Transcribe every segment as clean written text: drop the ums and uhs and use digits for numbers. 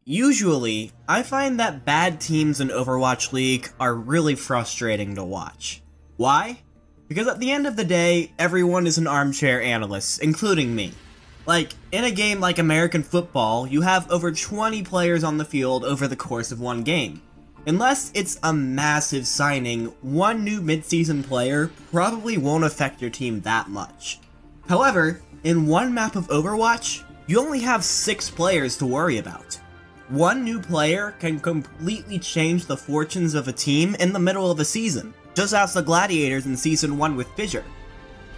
Usually, I find that bad teams in Overwatch League are really frustrating to watch. Why? Because at the end of the day, everyone is an armchair analyst, including me. Like, in a game like American football, you have over 20 players on the field over the course of one game. Unless it's a massive signing, one new mid-season player probably won't affect your team that much. However, in one map of Overwatch, you only have 6 players to worry about. One new player can completely change the fortunes of a team in the middle of a season, just as the Gladiators in Season 1 with Fissure.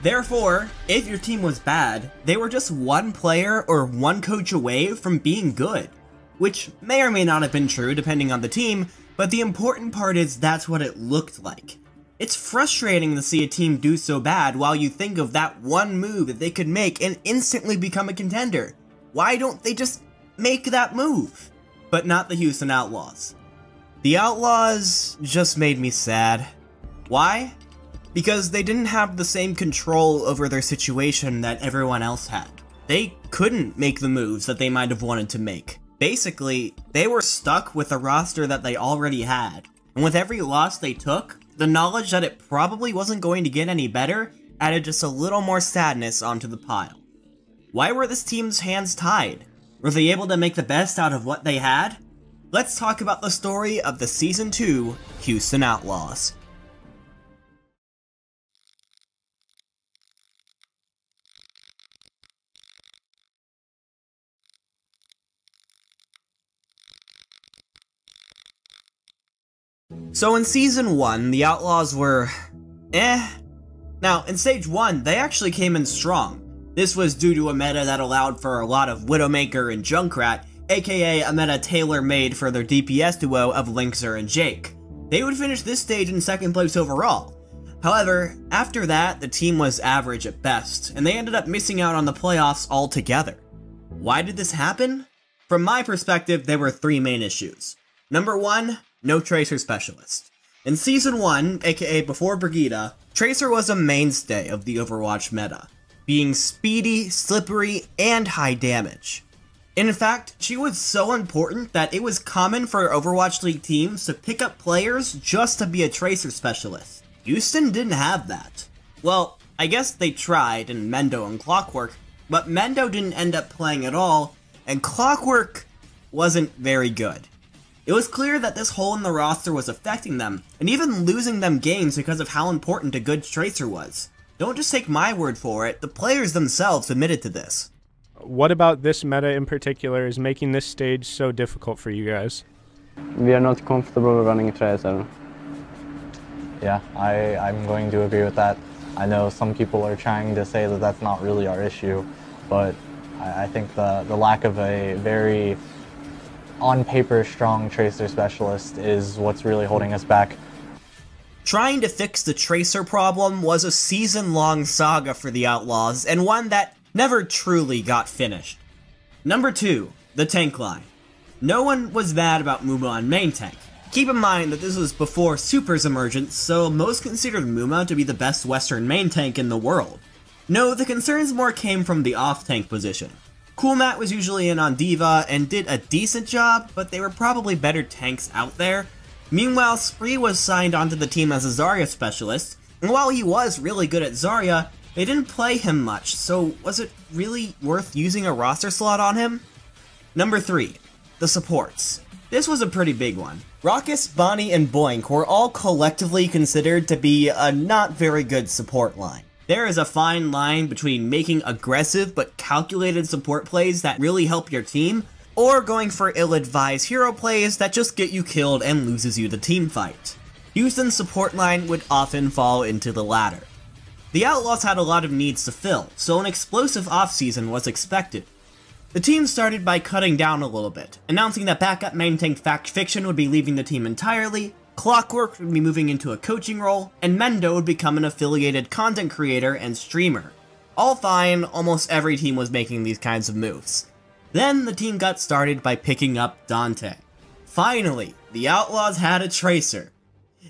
Therefore, if your team was bad, they were just one player or one coach away from being good. Which may or may not have been true depending on the team, but the important part is that's what it looked like. It's frustrating to see a team do so bad while you think of that one move that they could make and instantly become a contender. Why don't they just make that move? But not the Houston Outlaws. The Outlaws just made me sad. Why? Because they didn't have the same control over their situation that everyone else had. They couldn't make the moves that they might have wanted to make. Basically, they were stuck with a roster that they already had. And with every loss they took, the knowledge that it probably wasn't going to get any better added just a little more sadness onto the pile. Why were this team's hands tied? Were they able to make the best out of what they had? Let's talk about the story of the Season 2 Houston Outlaws. So in Season 1, the Outlaws were Now, in Stage 1, they actually came in strong. This was due to a meta that allowed for a lot of Widowmaker and Junkrat, aka a meta tailor-made for their DPS duo of Linkzr and Jake. They would finish this stage in 2nd place overall. However, after that, the team was average at best, and they ended up missing out on the playoffs altogether. Why did this happen? From my perspective, there were 3 main issues. Number 1, no Tracer Specialist. In Season 1, aka before Brigitte, Tracer was a mainstay of the Overwatch meta, being speedy, slippery, and high damage. In fact, she was so important that it was common for Overwatch League teams to pick up players just to be a Tracer Specialist. Houston didn't have that. Well, I guess they tried in Mendo and Clockwork, but Mendo didn't end up playing at all, and Clockwork wasn't very good. It was clear that this hole in the roster was affecting them, and even losing them games because of how important a good Tracer was. Don't just take my word for it, the players themselves admitted to this. What about this meta in particular is making this stage so difficult for you guys? We are not comfortable running Tracer. Yeah, I'm going to agree with that. I know some people are trying to say that that's not really our issue, but I think the lack of a very on-paper strong Tracer Specialist is what's really holding us back. Trying to fix the Tracer problem was a season-long saga for the Outlaws, and one that never truly got finished. Number 2, the tank line. No one was mad about Muma on main tank. Keep in mind that this was before Super's emergence, so most considered Muma to be the best Western main tank in the world. No, the concerns more came from the off-tank position. Coolmat was usually in on D.Va and did a decent job, but they were probably better tanks out there. Meanwhile, Spree was signed onto the team as a Zarya specialist, and while he was really good at Zarya, they didn't play him much, so was it really worth using a roster slot on him? Number 3, the supports. This was a pretty big one. Raucus, Bonnie, and Boink were all collectively considered to be a not very good support line. There is a fine line between making aggressive but calculated support plays that really help your team, or going for ill-advised hero plays that just get you killed and loses you the team fight. Houston's support line would often fall into the latter. The Outlaws had a lot of needs to fill, so an explosive offseason was expected. The team started by cutting down a little bit, announcing that backup main tank Fact Fiction would be leaving the team entirely, Clockwork would be moving into a coaching role, and Mendo would become an affiliated content creator and streamer. All fine, almost every team was making these kinds of moves. Then the team got started by picking up Dante. Finally, the Outlaws had a Tracer.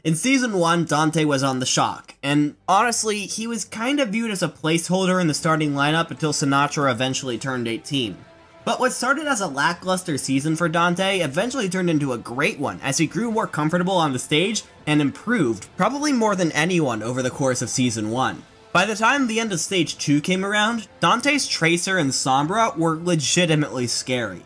In Season 1, Dante was on the Shock, and honestly, he was kind of viewed as a placeholder in the starting lineup until Sinatraa eventually turned 18. But what started as a lackluster season for Dante eventually turned into a great one as he grew more comfortable on the stage and improved, probably more than anyone over the course of Season 1. By the time the end of Stage 2 came around, Dante's Tracer and Sombra were legitimately scary.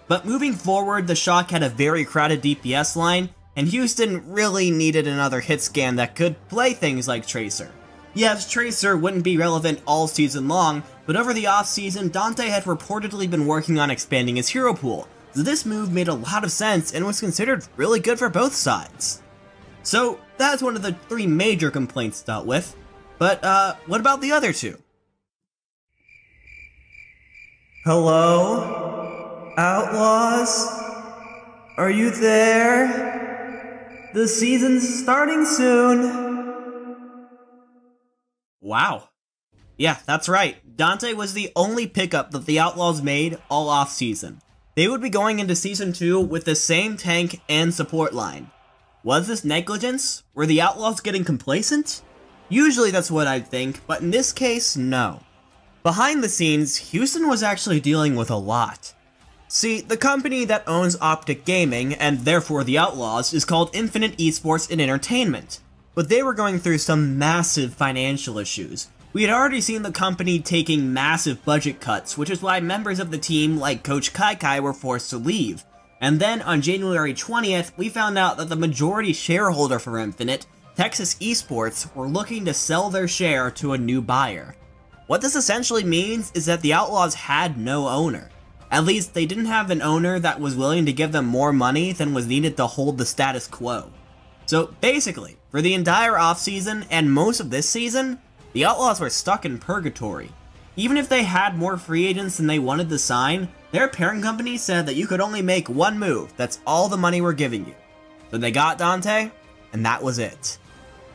But moving forward, the Shock had a very crowded DPS line, and Houston really needed another hit scan that could play things like Tracer. Yes, Tracer wouldn't be relevant all season long, but over the off-season, Dante had reportedly been working on expanding his hero pool, so this move made a lot of sense and was considered really good for both sides. So, that's one of the 3 major complaints dealt with, but what about the other 2? Hello? Outlaws? Are you there? The season's starting soon. Wow. Yeah, that's right. Dante was the only pickup that the Outlaws made all off-season. They would be going into Season 2 with the same tank and support line. Was this negligence? Were the Outlaws getting complacent? Usually that's what I'd think, but in this case, no. Behind the scenes, Houston was actually dealing with a lot. See, the company that owns Optic Gaming, and therefore the Outlaws, is called Infinite Esports and Entertainment. But they were going through some massive financial issues. We had already seen the company taking massive budget cuts, which is why members of the team like Coach Kai were forced to leave. And then on January 20th, we found out that the majority shareholder for Infinite, Texas Esports, were looking to sell their share to a new buyer. What this essentially means is that the Outlaws had no owner. At least they didn't have an owner that was willing to give them more money than was needed to hold the status quo. So basically, for the entire offseason and most of this season, the Outlaws were stuck in purgatory. Even if they had more free agents than they wanted to sign, their parent company said that you could only make one move, that's all the money we're giving you. So they got Dante, and that was it.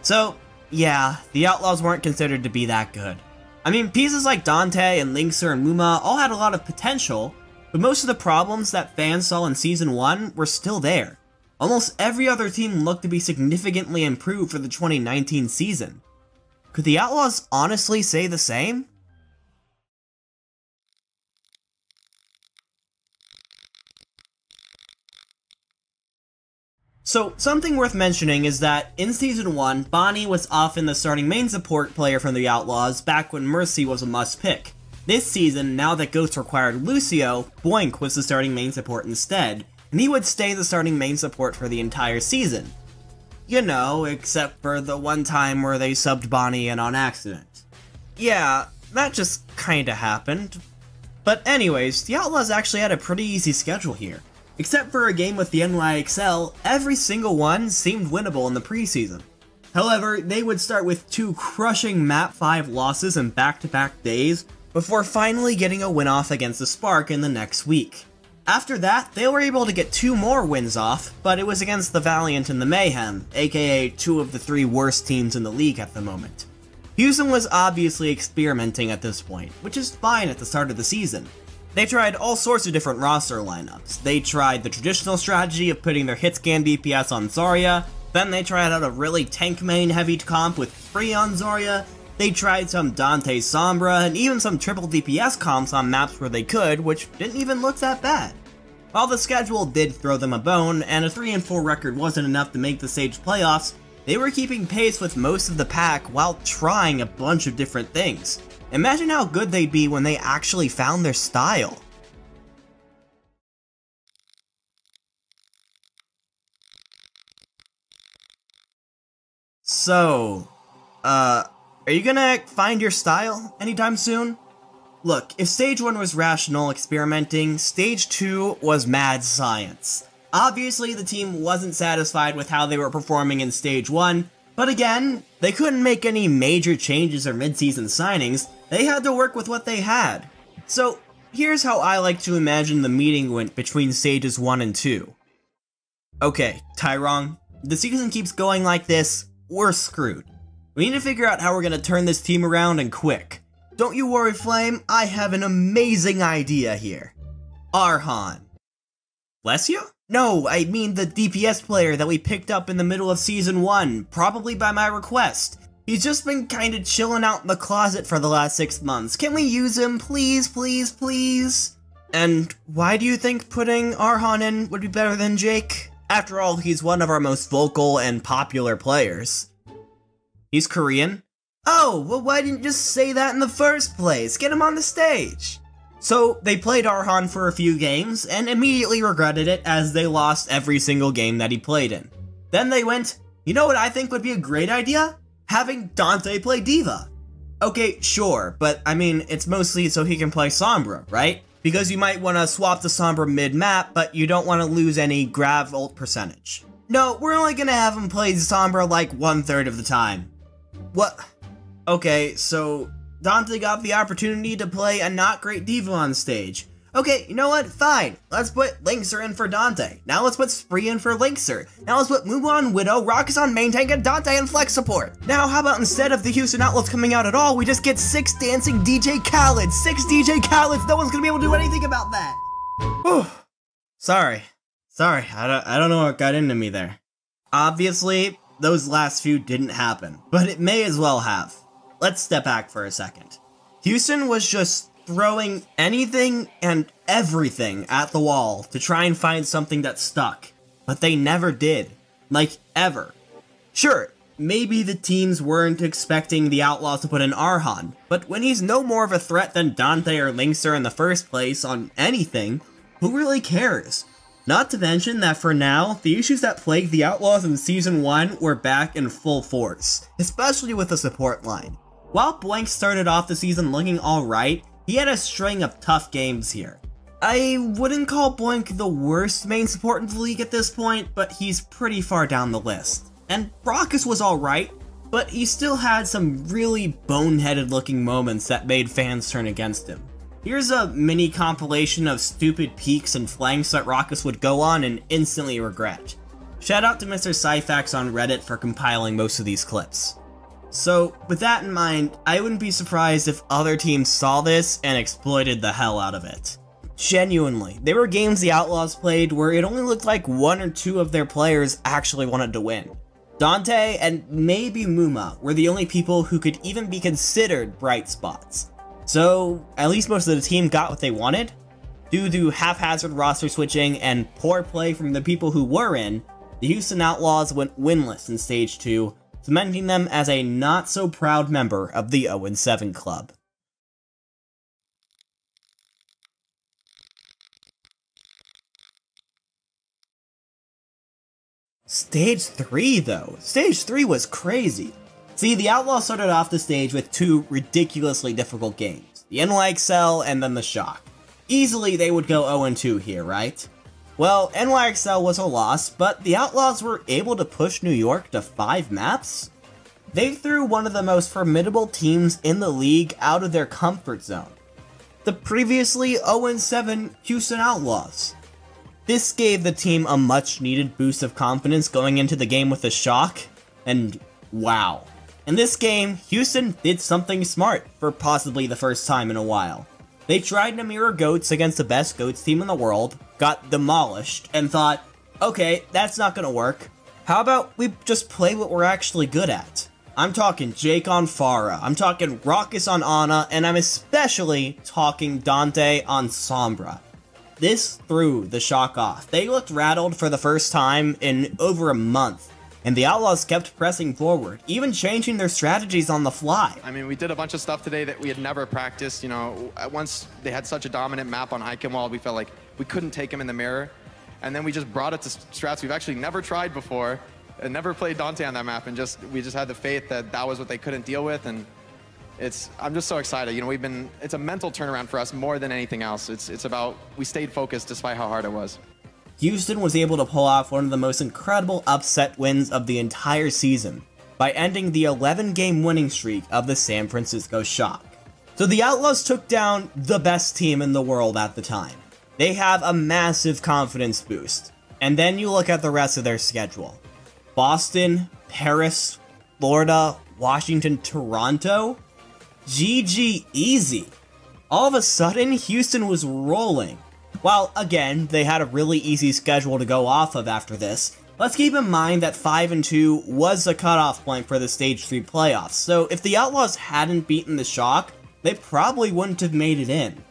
So, yeah, the Outlaws weren't considered to be that good. I mean, pieces like Dante and Linkser and Muma all had a lot of potential, but most of the problems that fans saw in Season 1 were still there. Almost every other team looked to be significantly improved for the 2019 season. Could the Outlaws honestly say the same? So, something worth mentioning is that in Season 1, Bonnie was often the starting main support player from the Outlaws back when Mercy was a must-pick. This season, now that Ghost required Lucio, Boink was the starting main support instead, and he would stay the starting main support for the entire season. You know, except for the one time where they subbed Bonnie in on accident. Yeah, that just kinda happened. But anyways, the Outlaws actually had a pretty easy schedule here. Except for a game with the NYXL, every single one seemed winnable in the preseason. However, they would start with 2 crushing Map 5 losses in back-to-back days, before finally getting a win off against the Spark in the next week. After that, they were able to get 2 more wins off, but it was against the Valiant and the Mayhem, aka 2 of the 3 worst teams in the league at the moment. Houston was obviously experimenting at this point, which is fine at the start of the season. They tried all sorts of different roster lineups. They tried the traditional strategy of putting their hitscan DPS on Zarya, then they tried out a really tank main heavy comp with Free on Zarya, they tried some Dante Sombra, and even some triple DPS comps on maps where they could, which didn't even look that bad. While the schedule did throw them a bone, and a 3-4 record wasn't enough to make the stage playoffs, they were keeping pace with most of the pack while trying a bunch of different things. Imagine how good they'd be when they actually found their style. So, are you gonna find your style anytime soon? Look, if Stage 1 was rational experimenting, Stage 2 was mad science. Obviously, the team wasn't satisfied with how they were performing in Stage 1, but again, they couldn't make any major changes or mid-season signings, they had to work with what they had. So, here's how I like to imagine the meeting went between Stages 1 and 2. Okay, Tyrong, if the season keeps going like this, we're screwed. We need to figure out how we're gonna turn this team around and quick. Don't you worry, Flame, I have an amazing idea here. Arhan. Bless you? No, I mean the DPS player that we picked up in the middle of Season 1, probably by my request. He's just been kinda chilling out in the closet for the last 6 months. Can we use him, please, please, please? And why do you think putting Arhan in would be better than Jake? After all, he's one of our most vocal and popular players. He's Korean? Oh, well why didn't you just say that in the first place? Get him on the stage! So, they played Arhan for a few games, and immediately regretted it as they lost every single game that he played in. Then they went, you know what I think would be a great idea? Having Dante play D.Va. Okay, sure, but I mean, it's mostly so he can play Sombra, right? Because you might want to swap to Sombra mid-map, but you don't want to lose any grav ult percentage. No, we're only gonna have him play Sombra like 1/3 of the time. What? Okay, so Dante got the opportunity to play a not great D.Va on stage. Okay, you know what? Fine. Let's put Linkzr in for Dante. Now let's put Spree in for Linkzr. Now let's put Mumu on Widow, Rockets on main tank, and Dante in flex support. Now how about instead of the Houston Outlaws coming out at all, we just get 6 dancing DJ Khaled's. 6 DJ Khaled's. No one's gonna be able to do anything about that. Whew. Sorry, I don't know what got into me there. Obviously, those last few didn't happen, but it may as well have. Let's step back for a second. Houston was just throwing anything and everything at the wall to try and find something that stuck, but they never did. Like, ever. Sure, maybe the teams weren't expecting the Outlaws to put in Arhan, but when he's no more of a threat than Dante or Linkzr in the first place on anything, who really cares? Not to mention that for now, the issues that plagued the Outlaws in Season 1 were back in full force, especially with the support line. While Blank started off the season looking alright, he had a string of tough games here. I wouldn't call Blank the worst main support in the league at this point, but he's pretty far down the list. And Brockus was alright, but he still had some really boneheaded looking moments that made fans turn against him. Here's a mini compilation of stupid peaks and flanks that Rockus would go on and instantly regret. Shout out to Mr. Syphax on Reddit for compiling most of these clips. So, with that in mind, I wouldn't be surprised if other teams saw this and exploited the hell out of it. Genuinely, there were games the Outlaws played where it only looked like 1 or 2 of their players actually wanted to win. Dante and maybe Muma were the only people who could even be considered bright spots. So, at least most of the team got what they wanted. Due to haphazard roster switching and poor play from the people who were in, the Houston Outlaws went winless in Stage 2, cementing them as a not-so-proud member of the 0-7 club. Stage 3, though. Stage 3 was crazy. See, the Outlaws started off the stage with 2 ridiculously difficult games. The NYXL and then the Shock. Easily they would go 0-2 here, right? Well, NYXL was a loss, but the Outlaws were able to push New York to 5 maps? They threw one of the most formidable teams in the league out of their comfort zone. The previously 0-7 Houston Outlaws. This gave the team a much needed boost of confidence going into the game with the Shock, and wow. In this game, Houston did something smart for possibly the first time in a while. They tried to mirror GOATS against the best GOATS team in the world, got demolished, and thought, okay, that's not gonna work. How about we just play what we're actually good at? I'm talking Jake on Pharah, I'm talking Rockus on Ana, and I'm especially talking Dante on Sombra. This threw the Shock off. They looked rattled for the first time in over a month, and the Outlaws kept pressing forward, even changing their strategies on the fly. I mean, we did a bunch of stuff today that we had never practiced. You know, once they had such a dominant map on Eichenwald, we felt like we couldn't take him in the mirror. And then we just brought it to strats we've actually never tried before, and never played Dante on that map, and we just had the faith that that was what they couldn't deal with. And I'm just so excited. You know, it's a mental turnaround for us more than anything else. It's about, we stayed focused despite how hard it was. Houston was able to pull off one of the most incredible upset wins of the entire season by ending the 11-game winning streak of the San Francisco Shock. So the Outlaws took down the best team in the world at the time. They have a massive confidence boost. And then you look at the rest of their schedule. Boston, Paris, Florida, Washington, Toronto. GG easy. All of a sudden, Houston was rolling. While, again, they had a really easy schedule to go off of after this, let's keep in mind that 5-2 was the cutoff point for the Stage 3 playoffs, so if the Outlaws hadn't beaten the Shock, they probably wouldn't have made it in.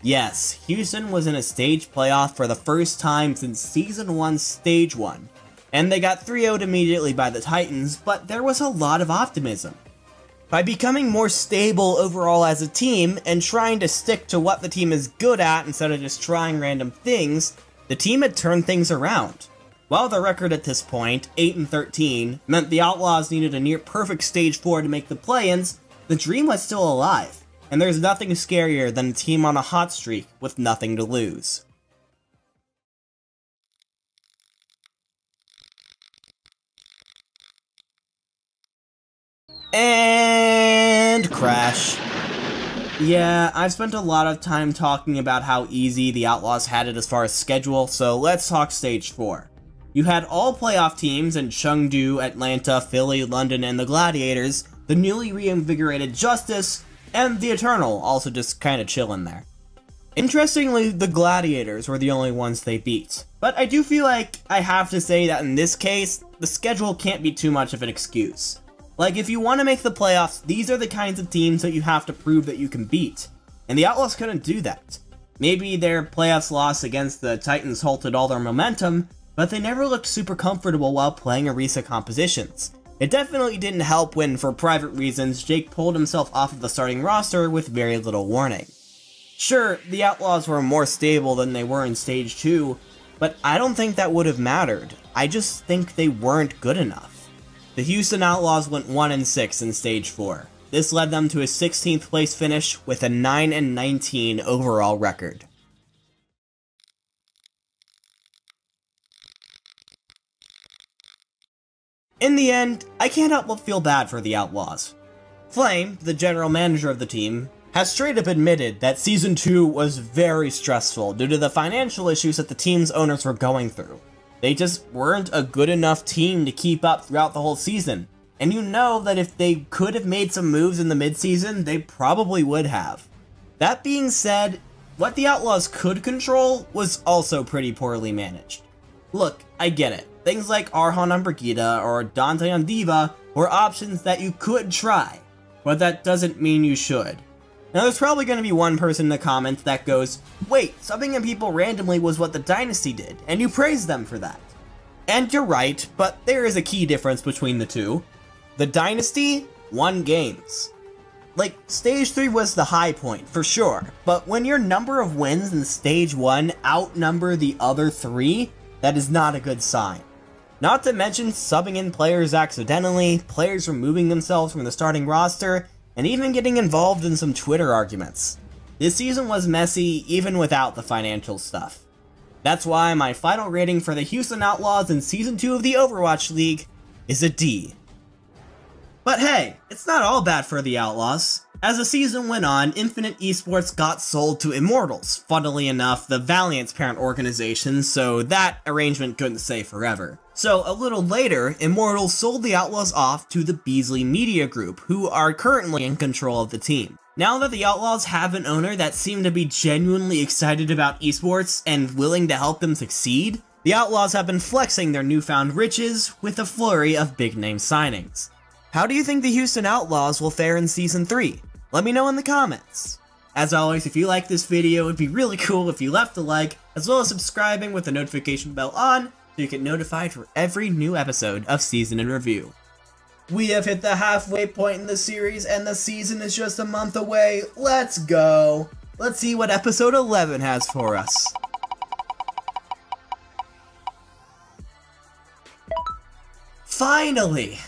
Yes, Houston was in a stage playoff for the first time since Season 1 Stage 1, and they got 3-0'd immediately by the Titans, but there was a lot of optimism. By becoming more stable overall as a team, and trying to stick to what the team is good at instead of just trying random things, the team had turned things around. While the record at this point, 8-13, meant the Outlaws needed a near-perfect Stage 4 to make the play-ins, the dream was still alive, and there's nothing scarier than a team on a hot streak with nothing to lose. And crash. Yeah, I've spent a lot of time talking about how easy the Outlaws had it as far as schedule, so let's talk Stage 4. You had all playoff teams in Chengdu, Atlanta, Philly, London, and the Gladiators, the newly reinvigorated Justice, and the Eternal also just kinda chilling there. Interestingly, the Gladiators were the only ones they beat, but I do feel like I have to say that in this case, the schedule can't be too much of an excuse. Like, if you want to make the playoffs, these are the kinds of teams that you have to prove that you can beat, and the Outlaws couldn't do that. Maybe their playoffs loss against the Titans halted all their momentum, but they never looked super comfortable while playing Orisa compositions. It definitely didn't help when, for private reasons, Jake pulled himself off of the starting roster with very little warning. Sure, the Outlaws were more stable than they were in Stage 2, but I don't think that would have mattered. I just think they weren't good enough. The Houston Outlaws went 1-6 in Stage 4. This led them to a 16th place finish with a 9-19 overall record. In the end, I can't help but feel bad for the Outlaws. Flame, the general manager of the team, has straight up admitted that Season 2 was very stressful due to the financial issues that the team's owners were going through. They just weren't a good enough team to keep up throughout the whole season, and you know that if they could have made some moves in the midseason, they probably would have. That being said, what the Outlaws could control was also pretty poorly managed. Look, I get it. Things like Arhan on Brigida or Dante on D.Va were options that you could try, but that doesn't mean you should. Now there's probably going to be one person in the comments that goes, wait, subbing in people randomly was what the Dynasty did, and you praise them for that. And you're right, but there is a key difference between the two. The Dynasty won games. Like, Stage 3 was the high point, for sure, but when your number of wins in Stage 1 outnumber the other 3, that is not a good sign. Not to mention subbing in players accidentally, players removing themselves from the starting roster, and even getting involved in some Twitter arguments. This season was messy even without the financial stuff. That's why my final rating for the Houston Outlaws in Season 2 of the Overwatch League is a D. But hey, it's not all bad for the Outlaws. As the season went on, Infinite Esports got sold to Immortals, funnily enough the Valiant's parent organization, so that arrangement couldn't stay forever. So a little later, Immortals sold the Outlaws off to the Beasley Media Group, who are currently in control of the team. Now that the Outlaws have an owner that seemed to be genuinely excited about esports and willing to help them succeed, the Outlaws have been flexing their newfound riches with a flurry of big-name signings. How do you think the Houston Outlaws will fare in Season 3? Let me know in the comments. As always, if you like this video, it'd be really cool if you left a like, as well as subscribing with the notification bell on, so you get notified for every new episode of Season in Review. We have hit the halfway point in the series, and the season is just a month away. Let's go! Let's see what episode 11 has for us. Finally!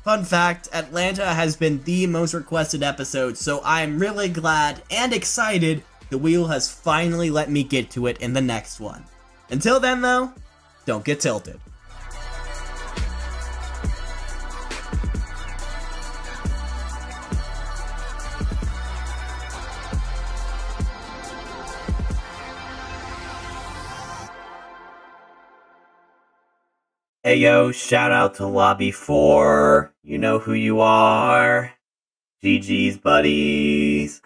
Fun fact, Atlanta has been the most requested episode, so I'm really glad and excited the wheel has finally let me get to it in the next one. Until then though, don't get tilted. Hey yo, shout out to Lobby 4. You know who you are. GG's, buddies.